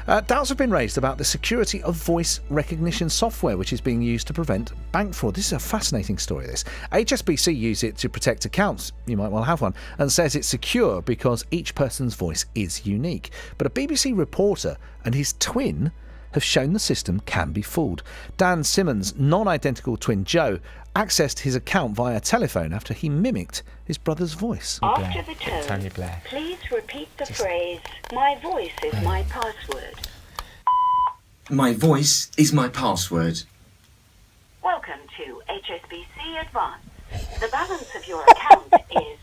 Doubts have been raised about the security of voice recognition software which is being used to prevent bank fraud. This is a fascinating story, this. HSBC use it to protect accounts, you might well have one, and says it's secure because each person's voice is unique. But a BBC reporter and his twin have shown the system can be fooled. Dan Simmons' non-identical twin Joe accessed his account via telephone after he mimicked his brother's voice. After the tone, please repeat the phrase, "My voice is my password." My voice is my password. Welcome to HSBC Advance. The balance of your account is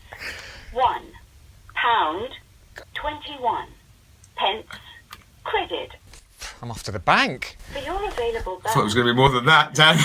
£1.21 credit. I'm off to the bank. For your available balance. I thought it was going to be more than that, Dan.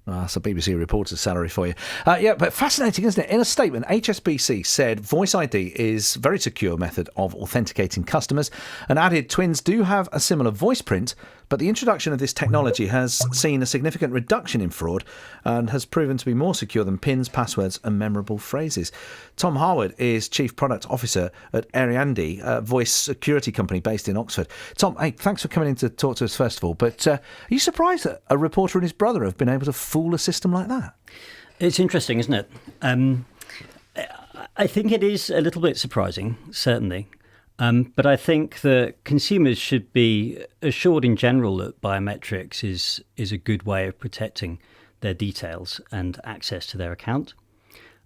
That's a BBC reporter's salary for you. But fascinating, isn't it? In a statement, HSBC said Voice ID is a very secure method of authenticating customers and added twins do have a similar voice print, but the introduction of this technology has seen a significant reduction in fraud and has proven to be more secure than PINs, passwords and memorable phrases. Tom Harwood is Chief Product Officer at Aeriandi, a voice security company based in Oxford. Tom, hey, thanks for coming in to talk to us first of all, but are you surprised that a reporter and his brother have been able to fool a system like that? It's interesting, isn't it? I think it is a little bit surprising, certainly. But I think that consumers should be assured in general that biometrics is a good way of protecting their details and access to their account.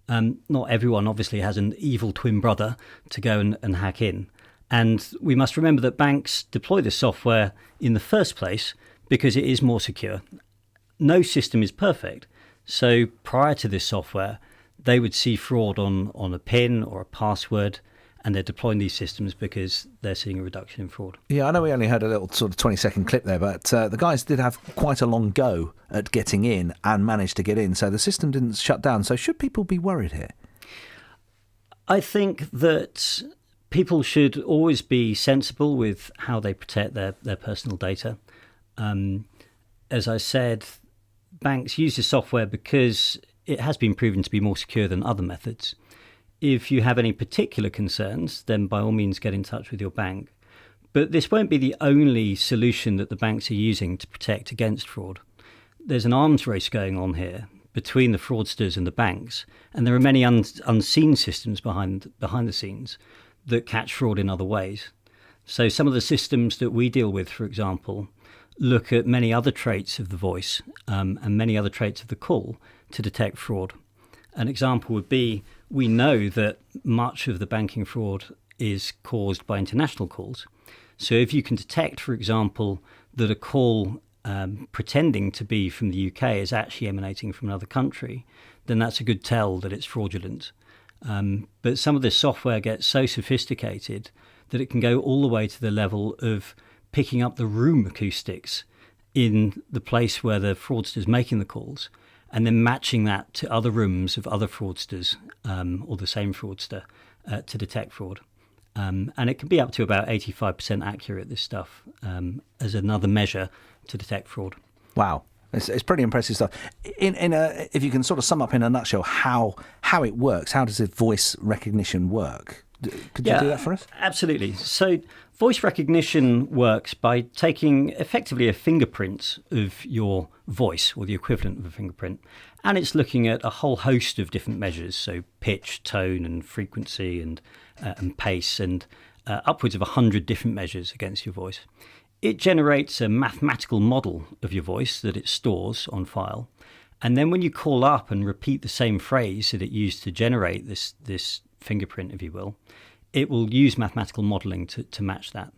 Not everyone obviously has an evil twin brother to go and hack in. And we must remember that banks deploy this software in the first place because it is more secure. No system is perfect. So prior to this software, they would see fraud on a PIN or a password, and they're deploying these systems because they're seeing a reduction in fraud. Yeah, I know we only had a little sort of 20-second clip there, but the guys did have quite a long go at getting in and managed to get in, so the system didn't shut down. So should people be worried here? I think that people should always be sensible with how they protect their personal data. As I said, banks use this software because it has been proven to be more secure than other methods. If you have any particular concerns, then by all means get in touch with your bank. But this won't be the only solution that the banks are using to protect against fraud. There's an arms race going on here between the fraudsters and the banks, and there are many unseen systems behind the scenes that catch fraud in other ways. So some of the systems that we deal with, for example, look at many other traits of the voice and many other traits of the call to detect fraud. An example would be, we know that much of the banking fraud is caused by international calls. So if you can detect, for example, that a call pretending to be from the UK is actually emanating from another country, then that's a good tell that it's fraudulent. But some of this software gets so sophisticated that it can go all the way to the level of picking up the room acoustics in the place where the fraudster is making the calls, and then matching that to other rooms of other fraudsters or the same fraudster to detect fraud. And it can be up to about 85% accurate, this stuff, as another measure to detect fraud. Wow. It's pretty impressive stuff. If you can sort of sum up in a nutshell how it works, how does the voice recognition work? Could you do that for us? Absolutely. So voice recognition works by taking effectively a fingerprint of your voice, or the equivalent of a fingerprint, and it's looking at a whole host of different measures, so pitch, tone and frequency and pace, and upwards of 100 different measures against your voice. It generates a mathematical model of your voice that it stores on file, and then when you call up and repeat the same phrase that it used to generate this fingerprint, if you will, it will use mathematical modelling to match that.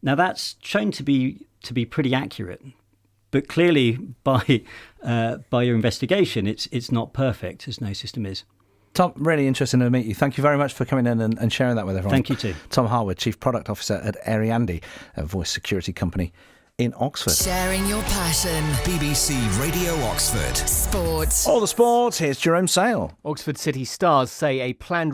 Now that's shown to be pretty accurate, but clearly by your investigation, it's not perfect, as no system is. Tom, really interesting to meet you. Thank you very much for coming in and sharing that with everyone. Thank you too. Tom Harwood, Chief Product Officer at Aeriandi, a voice security company in Oxford. Sharing your passion. BBC Radio Oxford. Sports. All the sports. Here's Jerome Sale. Oxford City Stars say a planned